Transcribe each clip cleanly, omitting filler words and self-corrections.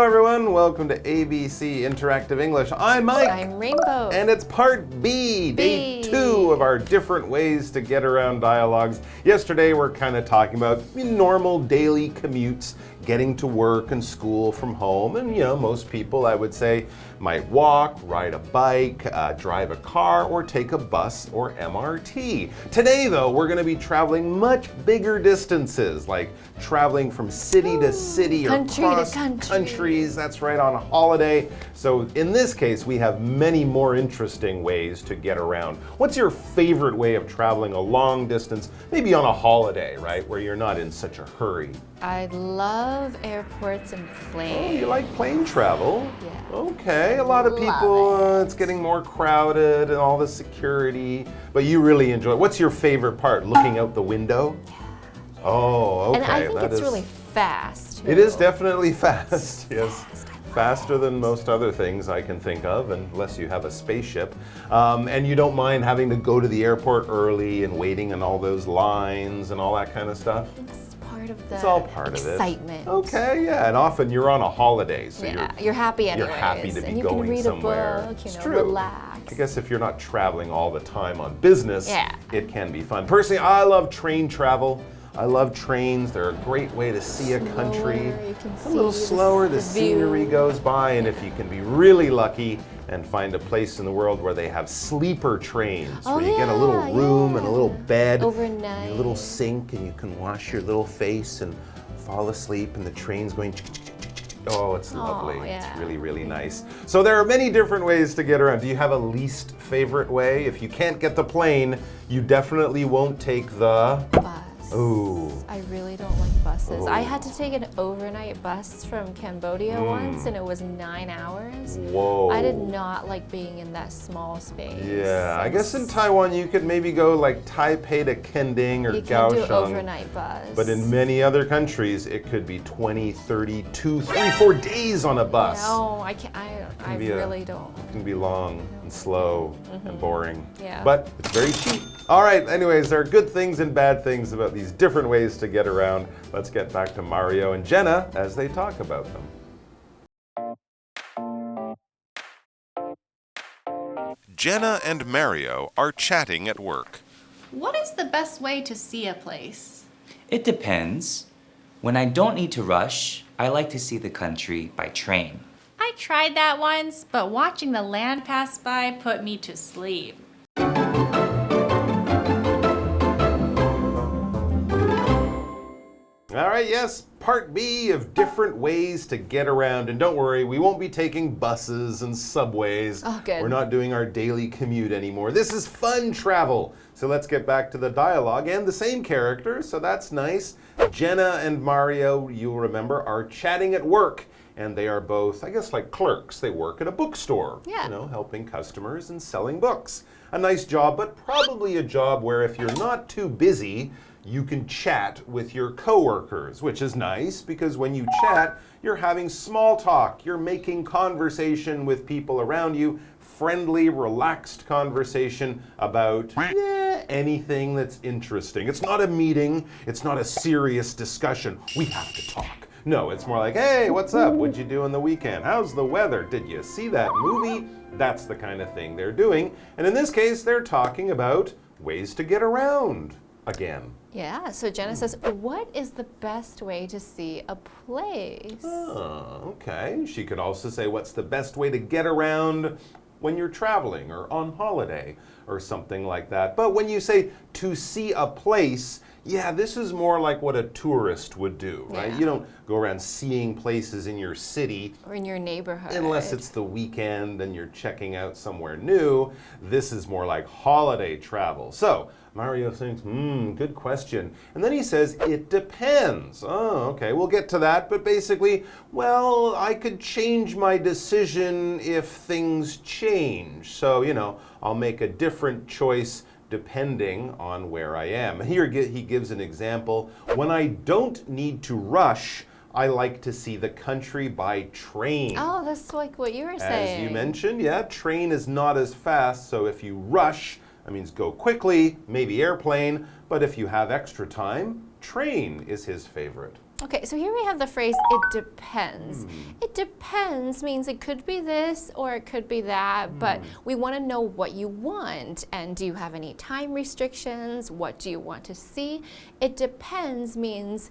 Hello everyone, welcome to ABC Interactive English. I'm Mike. I'm Rainbow. And it's part B, day 2 of our different ways to get around dialogues. Yesterday we're kind of talking about normal daily commutes, getting to work and school from home. And most people, I would say, might walk, ride a bike, drive a car, or take a bus or MRT. Today though, we're going to be traveling much bigger distances, like traveling from city to city or across countries. That's right, on a holiday. So in this case, we have many more interesting ways to get around. What's your favorite way of traveling a long distance, maybe on a holiday, right, where you're not in such a hurry? I love airports and planes. Oh, you like plane travel? Yeah. Okay, a lot of people, it's getting more crowded and all the security, but you really enjoy it. What's your favorite part? Looking out the window? Yeah. Oh, okay. And I think it's really fast, too. It is definitely fast, yes. Faster than most other things I can think of, unless you have a spaceship. And you don't mind having to go to the airport early and waiting in all those lines and all that kind of stuff? It's part of the It's all part excitement. Of it. Okay, yeah, and often you're on a holiday, so you're happy anyways. You're happy to be and you going can read somewhere. A book, It's true. Relax. I guess if you're not traveling all the time on business, Yeah. it can be fun. Personally, I love train travel. I love trains. They're a great way to see a country. You can A little slower, the scenery goes by, and if you can be really lucky and find a place in the world where they have sleeper trains, where you get a little room and a little bed, overnight, and a little sink, and you can wash your little face and fall asleep, and the train's going. Oh, it's lovely. Yeah. It's really, really nice. So there are many different ways to get around. Do you have a least favorite way? If you can't get the plane, you definitely won't take the bus. Ooh. I really don't like buses. I had Oh. to take an overnight bus from Cambodia once, and it was 9 hours. Whoa. I did not like being in that small space. Yeah, I guess in Taiwan you could maybe go like Taipei to Kending or You can do Kaohsiung. overnight bus. But in many other countries, it could be 20, 30, 2, 3, 4 days on a bus. No, I can't. I really don't. It can be long and slow and boring. Yeah. But it's very cheap. All right, anyways, there are good things and bad things about these different ways to get around. Let's get back to Mario and Jenna as they talk about them. Jenna and Mario are chatting at work. What is the best way to see a place? It depends. When I don't need to rush, I like to see the country by train. I tried that once, but watching the land pass by put me to sleep. All right, yes, part B of different ways to get around. And don't worry, we won't be taking buses and subways. Oh, good. We're not doing our daily commute anymore. This is fun travel. So let's get back to the dialogue and the same characters, so that's nice. Jenna and Mario, you'll remember, are chatting at work. And they are both, I guess, like clerks. They work at a bookstore, Yeah. helping customers and selling books. A nice job, but probably a job where if you're not too busy, you can chat with your coworkers, which is nice because when you chat, you're having small talk. You're making conversation with people around you, friendly, relaxed conversation about anything that's interesting. It's not a meeting. It's not a serious discussion. We have to talk. No, it's more like, hey, what's up? What'd you do on the weekend? How's the weather? Did you see that movie? That's the kind of thing they're doing. And in this case, they're talking about ways to get around again. Yeah, so Jenna says, what is the best way to see a place? Oh, okay. She could also say, what's the best way to get around when you're traveling or on holiday or something like that. But when you say to see a place, yeah, this is more like what a tourist would do, right? Yeah. You don't go around seeing places in your city. Or in your neighborhood. Unless it's the weekend and you're checking out somewhere new. This is more like holiday travel. So Mario thinks, good question. And then he says, it depends. Oh, okay, we'll get to that. But basically, well, I could change my decision if things change. So, I'll make a different choice depending on where I am. Here he gives an example. When I don't need to rush, I like to see the country by train. Oh, that's like what you were saying. As you mentioned, yeah, train is not as fast, so if you rush, that means go quickly, maybe airplane, but if you have extra time, train is his favorite. Okay, so here we have the phrase, it depends. It depends means it could be this or it could be that, but we want to know what you want. And do you have any time restrictions? What do you want to see? It depends means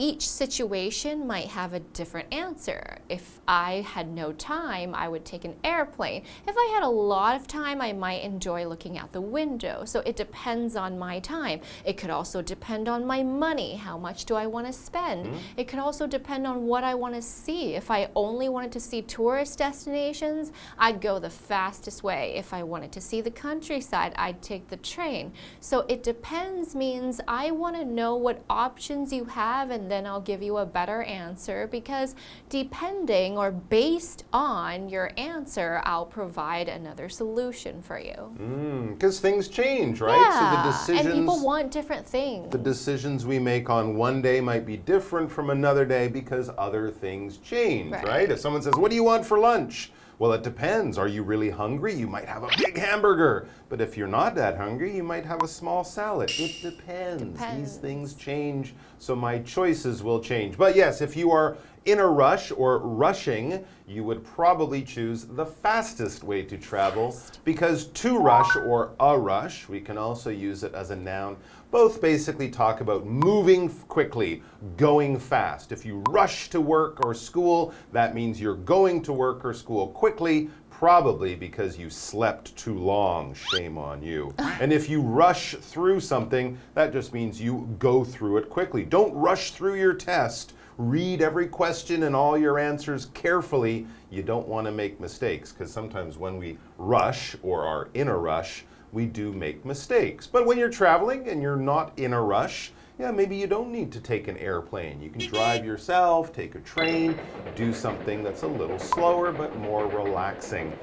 each situation might have a different answer. If I had no time, I would take an airplane. If I had a lot of time, I might enjoy looking out the window. So it depends on my time. It could also depend on my money. How much do I want to spend? It could also depend on what I want to see. If I only wanted to see tourist destinations, I'd go the fastest way. If I wanted to see the countryside, I'd take the train. So it depends means I want to know what options you have, and then I'll give you a better answer, because depending or based on your answer, I'll provide another solution for you. Because things change, right? Yeah, So the decisions, and people want different things. the decisions we make on one day might be different from another day because other things change, right? If someone says, what do you want for lunch? Well, it depends. Are you really hungry? You might have a big hamburger. But if you're not that hungry, you might have a small salad. It depends. These things change, so my choices will change. But yes, if you are in a rush or rushing, you would probably choose the fastest way to travel, because to rush or a rush, we can also use it as a noun. Both basically talk about moving quickly, going fast. If you rush to work or school, that means you're going to work or school quickly, probably because you slept too long. Shame on you. And if you rush through something, that just means you go through it quickly. Don't rush through your test. Read every question and all your answers carefully. You don't want to make mistakes, because sometimes when we rush or are in a rush, we do make mistakes. But when you're traveling and you're not in a rush, yeah, maybe you don't need to take an airplane. You can drive yourself, take a train, do something that's a little slower but more relaxing.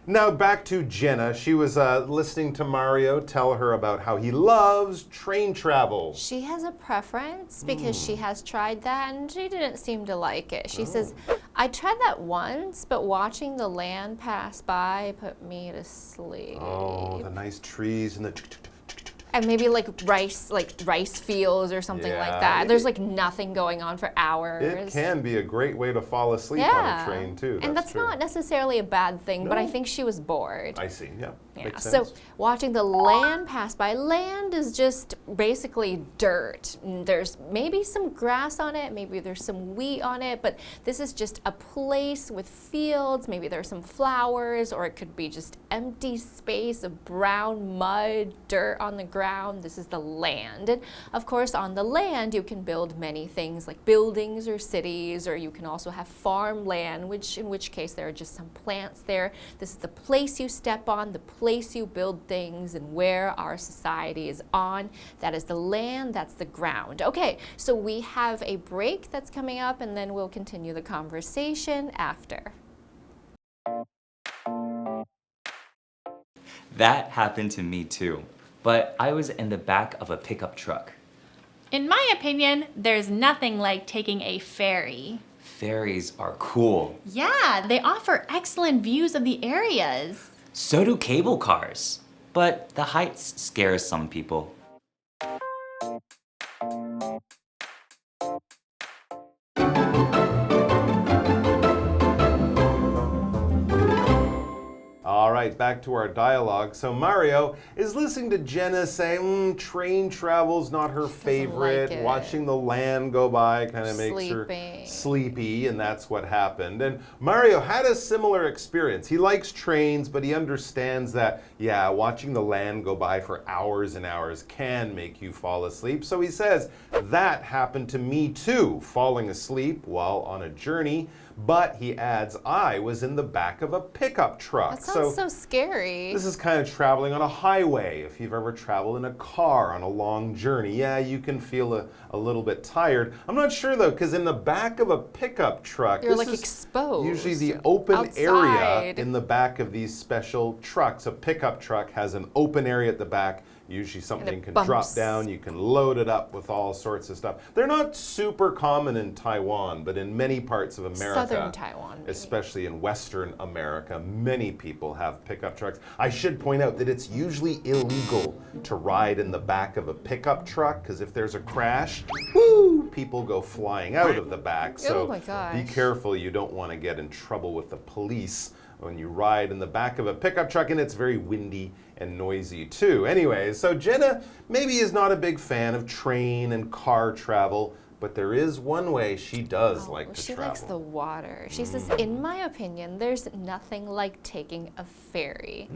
Now back to Jenna. She was listening to Mario tell her about how he loves train travel. She has a preference because she has tried that and she didn't seem to like it. She says, I tried that once, but watching the land pass by put me to sleep. Oh, the nice trees and the And maybe like rice fields or something like that. There's like nothing going on for hours. It can be a great way to fall asleep on a train too. And that's not necessarily a bad thing, but I think she was bored. I see, yeah. Makes So sense. watching the land pass by, land is just basically dirt. There's maybe some grass on it, maybe there's some wheat on it, but this is just a place with fields, maybe there's some flowers, or it could be just empty space of brown mud, dirt on the ground. This is the land. And of course, on the land, you can build many things like buildings or cities, or you can also have farmland, in which case there are just some plants there. This is the place you step on, the place you build things, and where our society is on. That is the land, that's the ground. Okay, so we have a break that's coming up, and then we'll continue the conversation after. That happened to me too, but I was in the back of a pickup truck. In my opinion, there's nothing like taking a ferry. Ferries are cool. Yeah, they offer excellent views of the areas. So do cable cars, but the heights scare some people. All right, back to our dialogue. So Mario is listening to Jenna say, train travel's not her favorite. like it. Watching the land go by kind of makes her sleepy, and that's what happened. And Mario had a similar experience. He likes trains, but he understands that, yeah, watching the land go by for hours and hours can make you fall asleep. So he says, that happened to me too, falling asleep while on a journey. But he adds, I was in the back of a pickup truck. That sounds so scary. This is kind of traveling on a highway. If you've ever traveled in a car on a long journey, yeah, you can feel a little bit tired. I'm not sure though, because in the back of a pickup truck, You're this like is exposed. usually the open area outside. in the back of these special trucks. A pickup truck has an open area at the back. Usually something can drop down, you can load it up with all sorts of stuff. They're not super common in Taiwan, but in many parts of America, Southern Taiwan, maybe. especially in Western America, many people have pickup trucks. I should point out that it's usually illegal to ride in the back of a pickup truck, because if there's a crash, people go flying out of the back. So Oh my gosh. be careful, you don't want to get in trouble with the police when you ride in the back of a pickup truck, and it's very windy and noisy too. Anyway, so Jenna maybe is not a big fan of train and car travel, but there is one way she does like to She travel. likes the water. She says, in my opinion, there's nothing like taking a ferry.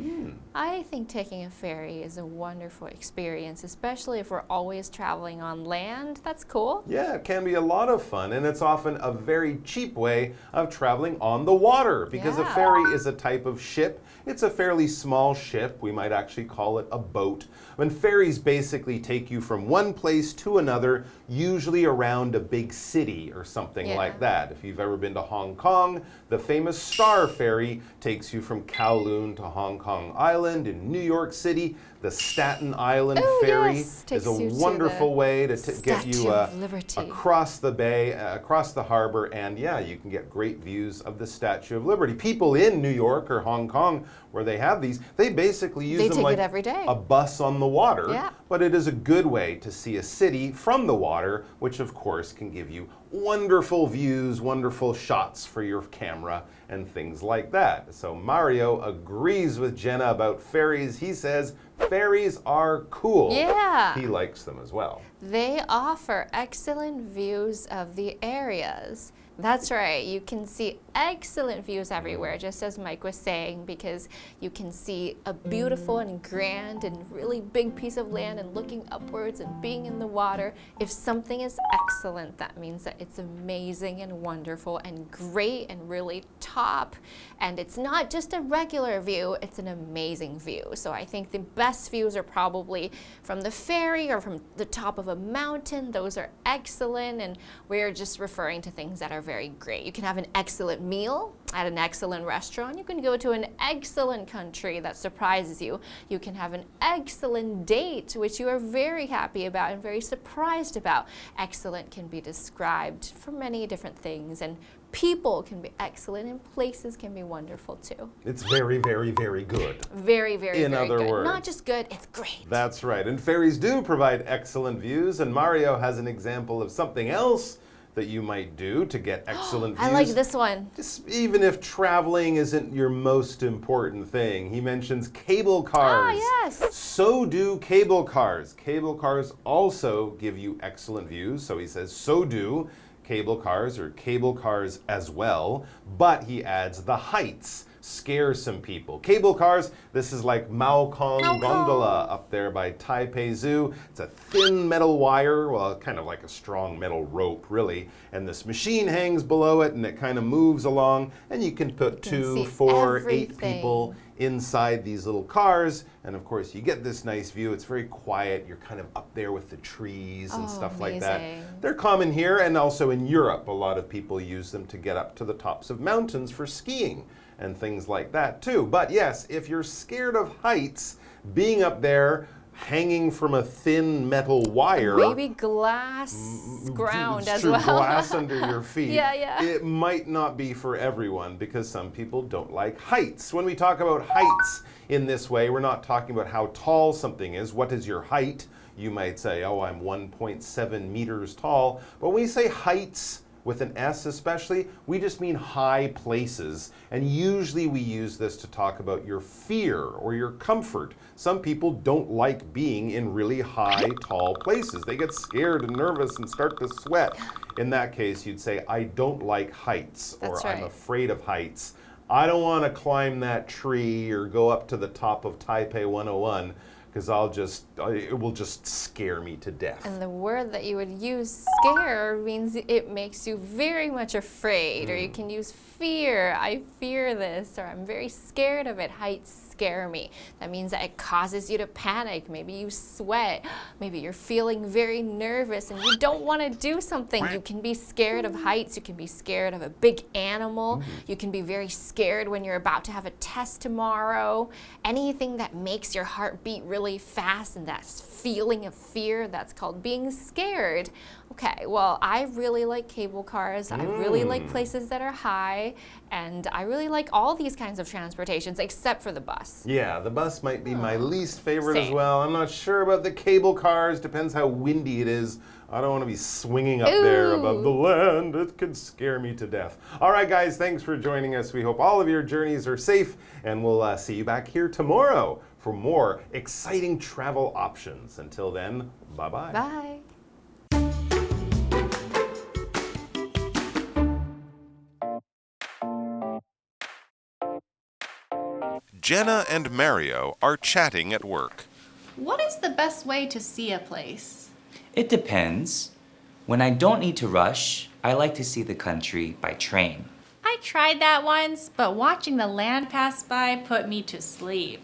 I think taking a ferry is a wonderful experience, especially if we're always traveling on land. That's cool. Yeah, it can be a lot of fun, and it's often a very cheap way of traveling on the water because a Yeah. ferry is a type of ship. It's a fairly small ship. We might actually call it a boat. When ferries basically take you from one place to another, usually around a big city or something Yeah. like that. If you've ever been to Hong Kong, the famous Star Ferry takes you from Kowloon to Hong Kong Island. In New York City, the Staten Island Oh, Ferry yes. is Takes a you to wonderful the way to get you Statue of Liberty. across the bay, across the harbor, and yeah, you can get great views of the Statue of Liberty. People in New York or Hong Kong, where they have these, they basically use They them take like it every day. a bus on the water. Yeah. But it is a good way to see a city from the water, which of course can give you wonderful views, wonderful shots for your camera, and things like that. So Mario agrees with Jenna about ferries. He says ferries are cool. Yeah. He likes them as well. They offer excellent views of the areas. That's right. You can see excellent views everywhere, just as Mike was saying, because you can see a beautiful and grand and really big piece of land and looking upwards and being in the water. If something is excellent, that means that it's amazing and wonderful and great and really top. And it's not just a regular view, it's an amazing view. So I think the best views are probably from the ferry or from the top of a mountain. Those are excellent, and we're just referring to things that are very great. You can have an excellent meal at an excellent restaurant. You can go to an excellent country that surprises you. You can have an excellent date, which you are very happy about and very surprised about. Excellent can be described for many different things, and people can be excellent, and places can be wonderful too. It's very, very, very good. Very, very, In very other good. words. Not just good, it's great. That's right. And ferries do provide excellent views, and Mario has an example of something else that you might do to get excellent views. I like this one. Just even if traveling isn't your most important thing. He mentions cable cars. Ah, yes. So do cable cars. Cable cars also give you excellent views. So he says, so do cable cars, or cable cars as well. But he adds the heights scare some people. Cable cars, this is like Mao Kong Gondola up there by Taipei Zoo. It's a thin metal wire, well, kind of like a strong metal rope, really. And this machine hangs below it, and it kind of moves along, and you can put You can 2, see 4, 8 everything. people inside these little cars. And of course, you get this nice view. It's very quiet. You're kind of up there with the trees and Oh, stuff like that. amazing. They're common here and also in Europe. A lot of people use them to get up to the tops of mountains for skiing and things like that too. But yes, if you're scared of heights, being up there hanging from a thin metal wire, Maybe glass ground it's as true, well. glass under your feet. Yeah, yeah. It might not be for everyone because some people don't like heights. When we talk about heights in this way, we're not talking about how tall something is. What is your height? You might say, oh, I'm 1.7 meters tall. But when we say heights, with an S especially, we just mean high places. And usually we use this to talk about your fear or your comfort. Some people don't like being in really high, tall places. They get scared and nervous and start to sweat. In that case, you'd say, I don't like heights, or That's I'm right. afraid of heights. I don't want to climb that tree or go up to the top of Taipei 101 because it will just scare me to death. And the word that you would use, scare, means it makes you very much afraid. Or you can use fear. I fear this, or I'm very scared of it. Heights scare me. That means that it causes you to panic. Maybe you sweat. Maybe you're feeling very nervous and you don't want to do something. You can be scared of heights. You can be scared of a big animal. You can be very scared when you're about to have a test tomorrow. Anything that makes your heart beat really fast, and that feeling of fear, that's called being scared. Okay, well, I really like cable cars. I really like places that are high, and I really like all these kinds of transportations except for the bus. bus. Yeah, the bus might be my least favorite as Same. well. I'm not sure about the cable cars. Depends how windy it is. I don't want to be swinging up there above the land. It could scare me to death. All right, guys, thanks for joining us. We hope all of your journeys are safe, and we'll see you back here tomorrow for more exciting travel options. Until then, bye-bye. Bye. Jenna and Mario are chatting at work. What is the best way to see a place? It depends. When I don't need to rush, I like to see the country by train. I tried that once, but watching the land pass by put me to sleep.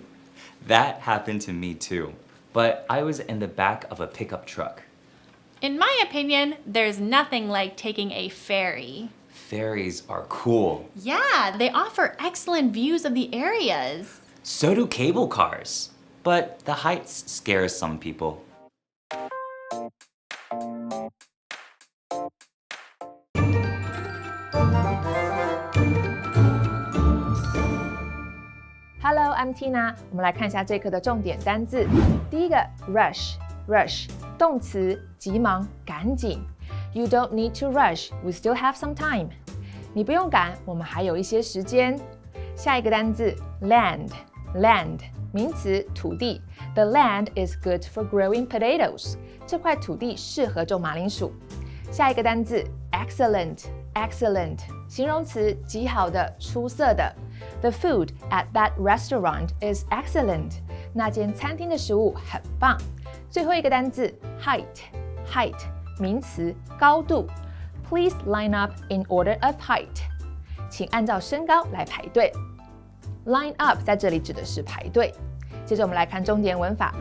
That happened to me too, but I was in the back of a pickup truck. In my opinion, there's nothing like taking a ferry. Ferries are cool. Yeah, they offer excellent views of the areas. So do cable cars, but the heights scare some people. Hello, I'm Tina. 我们来看一下这课的重点单字。第一个 rush， 动词，急忙，赶紧。You don't need to rush. We still have some time. 你不用赶，我们还有一些时间。下一个单字 land， 名词，土地。The land is good for growing potatoes. 这块土地适合种马铃薯。下一个单字 excellent， 形容词，极好的，出色的。The food at that restaurant is excellent. 那间餐厅的食物很棒。最后一个单字 height， 名词，高度。Please line up in order of height. 请按照身高来排队。Line up 在这里指的是排队。接着我们来看重点文法。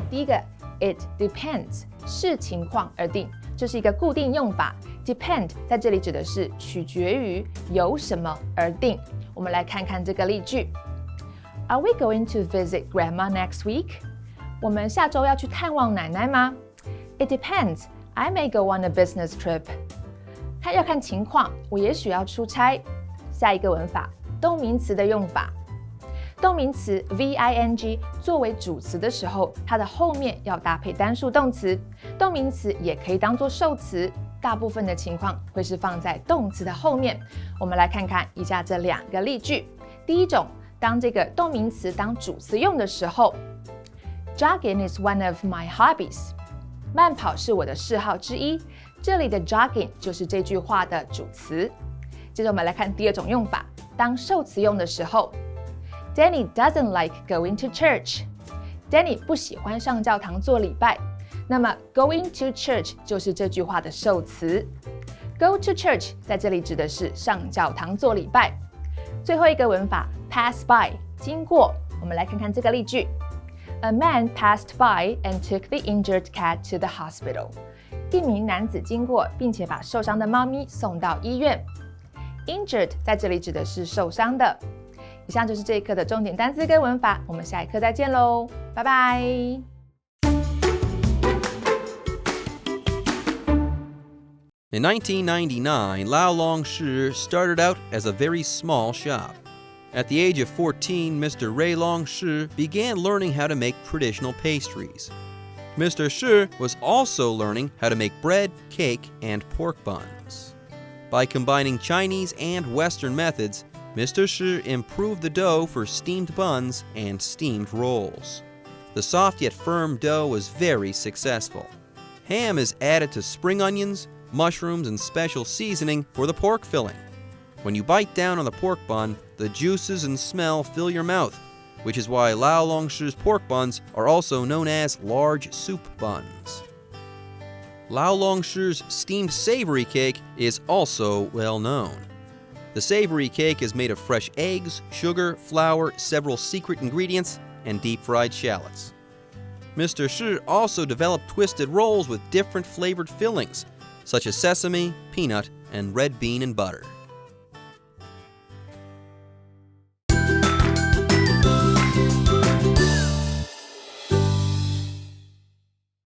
第一个 it depends 视情况而定，这是一个固定用法。Depend 在这里指的是取决于由什么而定。我们来看看这个例句。Are we going to visit Grandma next week? 我们下周要去探望奶奶吗？ It depends. I may go on a business trip. 要看情况，我也许要出差。下一个文法，动名词的用法。动名词 VING 作为主词的时候，它的后面要搭配单数动词。动名词也可以当作受词，大部分的情况会是放在动词的后面。我们来看看以下这两个例句。第一种，当这个动名词当主词用的时候 ，Jogging is one of my hobbies. 慢跑是我的嗜好之一。这里的 jogging 就是这句话的主词。接着我们来看第二种用法，当受词用的时候 ，Danny doesn't like going to church. Danny 不喜欢上教堂做礼拜。那么 going to church 就是这句话的受词。Go to church 在这里指的是上教堂做礼拜。最后一个文法 pass by 经过，我们来看看这个例句。A man passed by and took the injured cat to the hospital. 一名男子经过，并且把受伤的猫咪送到医院。Injured 在这里指的是受伤的。以上就是这一课的重点单词跟文法，我们下一课再见喽，拜拜。In 1999, Lao Long Shi started out as a very small shop. At the age of 14, Mr. Ray Long Shi began learning how to make traditional pastries. Mr. Shi was also learning how to make bread, cake, and pork buns. By combining Chinese and Western methods, Mr. Shi improved the dough for steamed buns and steamed rolls. The soft yet firm dough was very successful. Ham is added to spring onions, mushrooms, and special seasoning for the pork filling. When you bite down on the pork bun, the juices and smell fill your mouth, which is why Lao Long Shi's pork buns are also known as large soup buns. Lao Long Shi's steamed savory cake is also well known. The savory cake is made of fresh eggs, sugar, flour, several secret ingredients, and deep-fried shallots. Mr. Shi also developed twisted rolls with different flavored fillings, such as sesame, peanut, and red bean and butter.